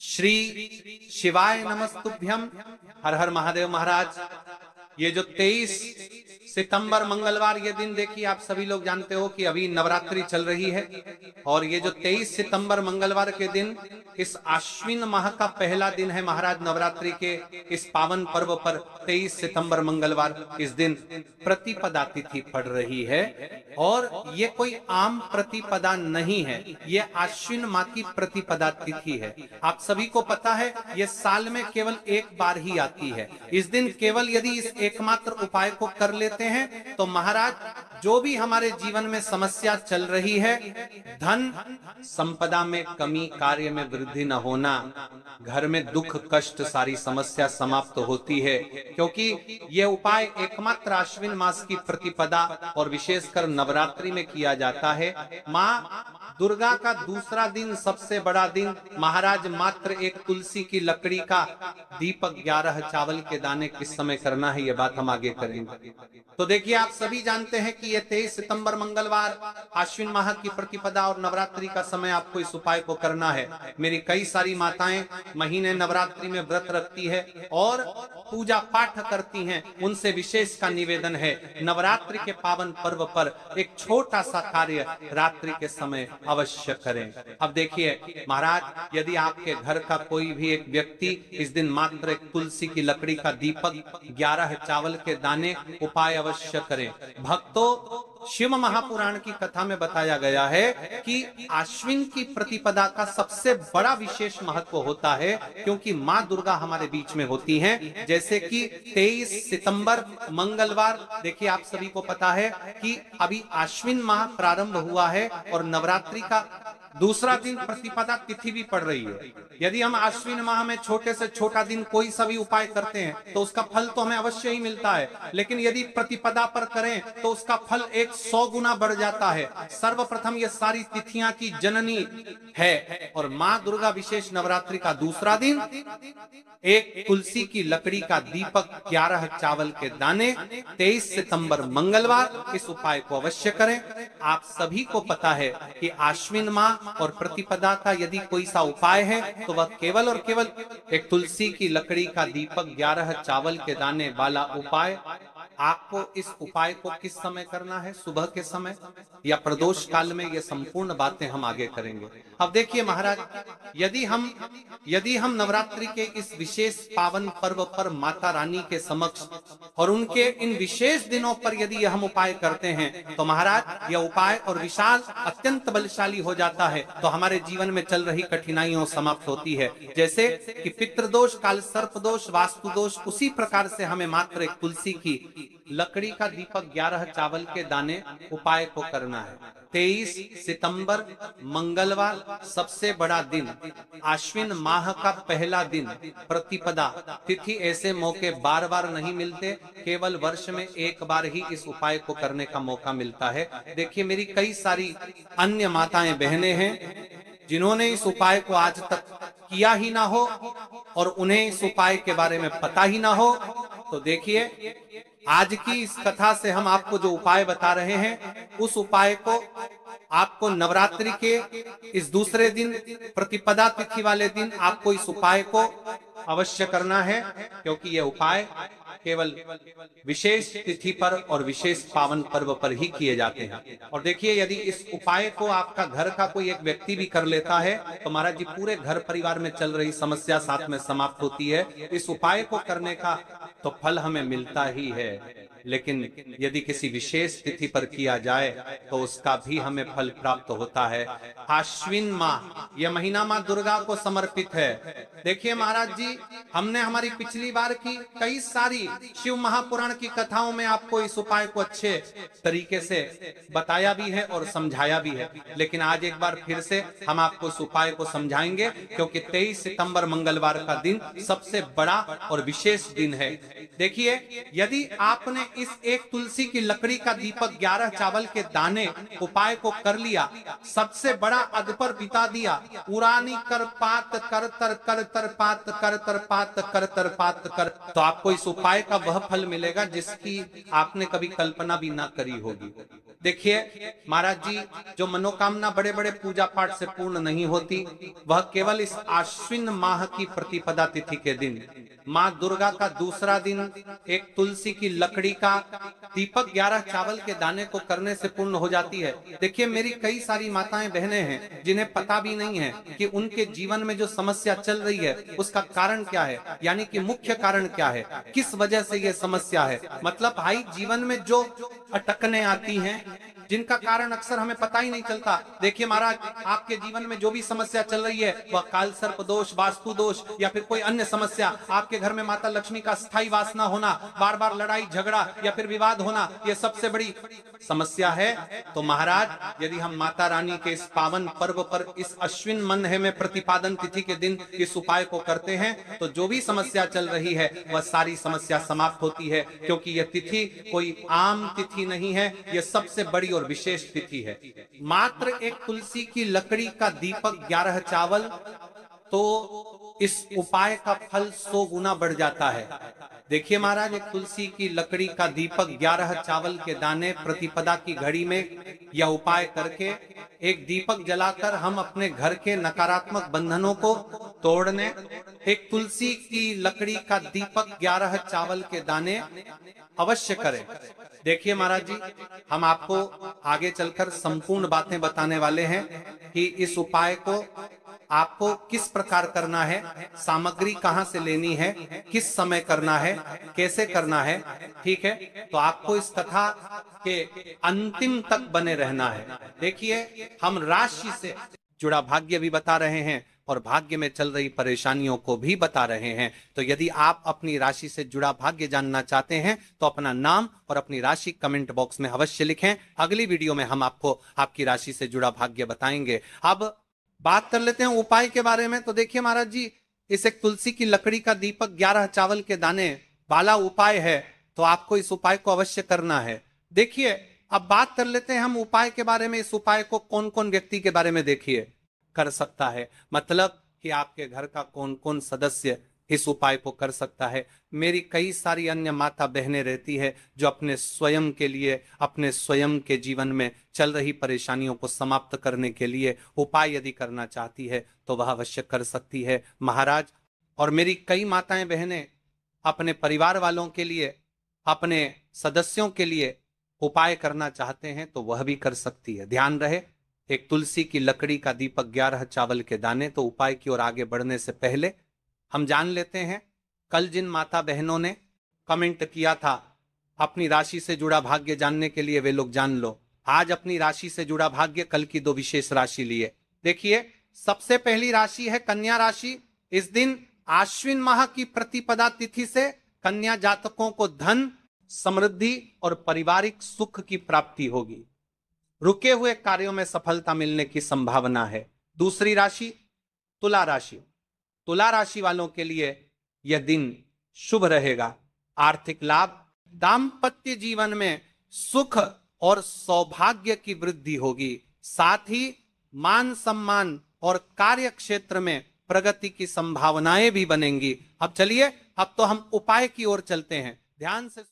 श्री शिवाय नमस्तुभ्यम। हर हर महादेव महाराज। ये जो 23 सितंबर मंगलवार ये दिन, देखिए आप सभी लोग जानते हो कि अभी नवरात्रि चल रही है और ये जो 23 सितंबर मंगलवार के दिन इस आश्विन माह का पहला दिन है महाराज। नवरात्रि के इस पावन पर्व पर 23 सितंबर मंगलवार इस दिन प्रतिपदा तिथि पड़ रही है और ये कोई आम प्रतिपदा नहीं है, ये आश्विन माह की प्रतिपदा तिथि है। आप सभी को पता है ये साल में केवल एक बार ही आती है। इस दिन केवल यदि इस एकमात्र उपाय को कर लेते हैं तो महाराज जो भी हमारे जीवन में समस्या चल रही है, धन संपदा में कमी, कार्य में वृद्धि न होना, घर में दुख कष्ट, सारी समस्या समाप्त होती है। क्योंकि ये उपाय एकमात्र आश्विन मास की प्रतिपदा और विशेषकर नवरात्रि में किया जाता है। माँ दुर्गा का दूसरा दिन, सबसे बड़ा दिन महाराज, मात्र एक तुलसी की लकड़ी का दीपक, 11 चावल के दाने किस समय करना है ये बात हम आगे करेंगे। तो देखिए आप सभी जानते हैं कि ये 23 सितंबर मंगलवार आश्विन माह की प्रतिपदा और नवरात्रि का समय आपको इस उपाय को करना है। मेरी कई सारी माताएं महीने नवरात्रि में व्रत रखती है और पूजा पाठ करती हैं, उनसे विशेष का निवेदन है नवरात्रि के पावन पर्व पर एक छोटा सा कार्य रात्रि के समय अवश्य करें। अब देखिए महाराज, यदि आपके घर का कोई भी एक व्यक्ति इस दिन मात्र एक तुलसी की लकड़ी का दीपक, 11 चावल के दाने उपाय अवश्य करें। भक्तों, शिव महापुराण की कथा में बताया गया है कि आश्विन की प्रतिपदा का सबसे बड़ा विशेष महत्व होता है क्योंकि माँ दुर्गा हमारे बीच में होती हैं। जैसे कि 23 सितंबर मंगलवार, देखिए आप सभी को पता है कि अभी आश्विन माह प्रारंभ हुआ है और नवरात्रि का दूसरा दिन प्रतिपदा तिथि भी पड़ रही है। यदि हम आश्विन माह में छोटे से छोटा दिन कोई सा भी उपाय करते हैं तो उसका फल तो हमें अवश्य ही मिलता है, लेकिन यदि प्रतिपदा पर करें तो उसका फल 100 गुना बढ़ जाता है। सर्वप्रथम ये सारी तिथियां की जननी है और माँ दुर्गा विशेष नवरात्रि का दूसरा दिन एक तुलसी की लकड़ी का दीपक, 11 चावल के दाने, 23 सितंबर मंगलवार इस उपाय को अवश्य करें। आप सभी को पता है कि आश्विन माह और प्रतिपदा का यदि कोई सा उपाय है तो वह केवल और केवल एक तुलसी की लकड़ी का दीपक, 11 चावल के दाने वाला उपाय। आपको इस उपाय को किस समय करना है, सुबह के समय या प्रदोष काल में, ये संपूर्ण बातें हम आगे करेंगे। अब देखिए महाराज, यदि हम नवरात्रि के इस विशेष पावन पर्व पर माता रानी के समक्ष और उनके इन विशेष दिनों पर यदि हम उपाय करते हैं तो महाराज यह उपाय और विशाल अत्यंत बलशाली हो जाता है। तो हमारे जीवन में चल रही कठिनाइयों समाप्त होती है। जैसे कि पितृदोष, काल सर्प दोष, वास्तु दोष, उसी प्रकार से हमें मात्र एक तुलसी की लकड़ी का दीपक, 11 चावल के दाने उपाय को करना है। 23 सितंबर मंगलवार सबसे बड़ा दिन, आश्विन माह का पहला दिन, प्रतिपदा तिथि। ऐसे मौके बार बार नहीं मिलते, केवल वर्ष में एक बार ही इस उपाय को करने का मौका मिलता है। देखिए मेरी कई सारी अन्य माताएं बहनें हैं जिन्होंने इस उपाय को आज तक किया ही ना हो और उन्हें इस उपाय के बारे में पता ही ना हो। तो देखिए आज की इस कथा से हम आपको जो उपाय बता रहे हैं उस उपाय को आपको नवरात्रि के इस दूसरे दिन, प्रतिपदा तिथि वाले दिन आपको इस उपाय को अवश्य करना है क्योंकि यह उपाय केवल विशेष तिथि पर और विशेष पावन पर्व पर ही किए जाते हैं। और देखिए यदि इस उपाय को आपका घर का कोई एक व्यक्ति भी कर लेता है तो महाराज जी पूरे घर परिवार में चल रही समस्या साथ में समाप्त होती है। इस उपाय को करने का तो फल हमें मिलता ही है, लेकिन यदि किसी विशेष तिथि पर किया जाए तो उसका भी हमें फल प्राप्त होता है। आश्विन माह, यह महीना माँ दुर्गा को समर्पित है। देखिए महाराज जी, हमने हमारी पिछली बार की कई सारी शिव महापुराण की कथाओं में आपको इस उपाय को अच्छे तरीके से बताया भी है और समझाया भी है, लेकिन आज एक बार फिर से हम आपको इस उपाय को समझाएंगे क्योंकि 23 सितंबर मंगलवार का दिन सबसे बड़ा और विशेष दिन है। देखिए यदि आपने इस एक तुलसी की लकड़ी का दीपक, 11 चावल के दाने उपाय को कर लिया, सबसे बड़ा अध पर बिता दिया, पुरानी कर पात कर तर कर तर पात कर तर पात कर तर पात कर, तो आपको इस उपाय का वह फल मिलेगा जिसकी आपने कभी कल्पना भी ना करी होगी। देखिए महाराज जी, जो मनोकामना बड़े बड़े पूजा पाठ से पूर्ण नहीं होती, वह केवल इस आश्विन माह की प्रतिपदा तिथि के दिन माँ दुर्गा का दूसरा दिन एक तुलसी की लकड़ी का दीपक 11 चावल के दाने को करने से पूर्ण हो जाती है। देखिए मेरी कई सारी माताएं बहनें हैं जिन्हें पता भी नहीं है कि उनके जीवन में जो समस्या चल रही है उसका कारण क्या है, यानी कि मुख्य कारण क्या है, किस वजह से ये समस्या है। मतलब भाई जीवन में जो अटकने आती हैं, जिनका कारण अक्सर हमें पता ही नहीं चलता। देखिए महाराज, आपके जीवन में जो भी समस्या चल रही है, वह काल सर्प दोष, वास्तु दोष या फिर कोई अन्य समस्या, आपके घर में माता लक्ष्मी का स्थायी वास न होना, बार बार लड़ाई झगड़ा या फिर विवाद होना, यह सबसे बड़ी समस्या है। तो महाराज यदि हम माता रानी के इस पावन पर्व पर इस अश्विन महीने में प्रतिपादन तिथि के दिन इस उपाय को करते हैं तो जो भी समस्या चल रही है वह सारी समस्या समाप्त होती है। क्योंकि यह तिथि कोई आम तिथि नहीं है, यह सबसे बड़ी और विशेष तिथि है। मात्र एक तुलसी की लकड़ी का दीपक 11 चावल, तो इस उपाय का फल 100 गुना बढ़ जाता है। देखिए महाराज, एक तुलसी की लकड़ी का दीपक 11 चावल के दाने प्रतिपदा की घड़ी में यह उपाय करके एक दीपक जलाकर हम अपने घर के नकारात्मक बंधनों को तोड़ने, एक तुलसी की लकड़ी का दीपक 11 चावल के दाने अवश्य करें। देखिए महाराज जी, हम आपको आगे चलकर संपूर्ण बातें बताने वाले हैं कि इस उपाय को आपको किस प्रकार करना है, सामग्री कहां से लेनी है, किस समय करना है, कैसे करना है। ठीक है, तो आपको इस कथा के अंतिम तक बने रहना है। देखिए हम राशि से जुड़ा भाग्य भी बता रहे हैं और भाग्य में चल रही परेशानियों को भी बता रहे हैं। तो यदि आप अपनी राशि से जुड़ा भाग्य जानना चाहते हैं तो अपना नाम और अपनी राशि कमेंट बॉक्स में अवश्य लिखें। अगली वीडियो में हम आपको आपकी राशि से जुड़ा भाग्य बताएंगे। अब बात कर लेते हैं उपाय के बारे में। तो देखिए महाराज जी, इस एक तुलसी की लकड़ी का दीपक 11 चावल के दाने वाला उपाय है, तो आपको इस उपाय को अवश्य करना है। देखिए अब बात कर लेते हैं हम उपाय के बारे में। इस उपाय को कौन कौन व्यक्ति के बारे में देखिए कर सकता है, मतलब कि आपके घर का कौन कौन सदस्य इस उपाय को कर सकता है। मेरी कई सारी अन्य माता बहनें रहती है जो अपने स्वयं के लिए, अपने स्वयं के जीवन में चल रही परेशानियों को समाप्त करने के लिए उपाय यदि करना चाहती है तो वह अवश्य कर सकती है महाराज। और मेरी कई माताएं बहनें अपने परिवार वालों के लिए, अपने सदस्यों के लिए उपाय करना चाहते हैं तो वह भी कर सकती है। ध्यान रहे, एक तुलसी की लकड़ी का दीपक 11 चावल के दाने। तो उपाय की ओर आगे बढ़ने से पहले हम जान लेते हैं, कल जिन माता बहनों ने कमेंट किया था अपनी राशि से जुड़ा भाग्य जानने के लिए, वे लोग जान लो आज अपनी राशि से जुड़ा भाग्य, कल की 2 विशेष राशि लिए। देखिए सबसे पहली राशि है कन्या राशि। इस दिन आश्विन माह की प्रतिपदा तिथि से कन्या जातकों को धन, समृद्धि और पारिवारिक सुख की प्राप्ति होगी। रुके हुए कार्यों में सफलता मिलने की संभावना है। दूसरी राशि तुला राशि। तुला राशि वालों के लिए यह दिन शुभ रहेगा। आर्थिक लाभ, दाम्पत्य जीवन में सुख और सौभाग्य की वृद्धि होगी। साथ ही मान सम्मान और कार्य क्षेत्र में प्रगति की संभावनाएं भी बनेंगी। अब चलिए, अब तो हम उपाय की ओर चलते हैं। ध्यान से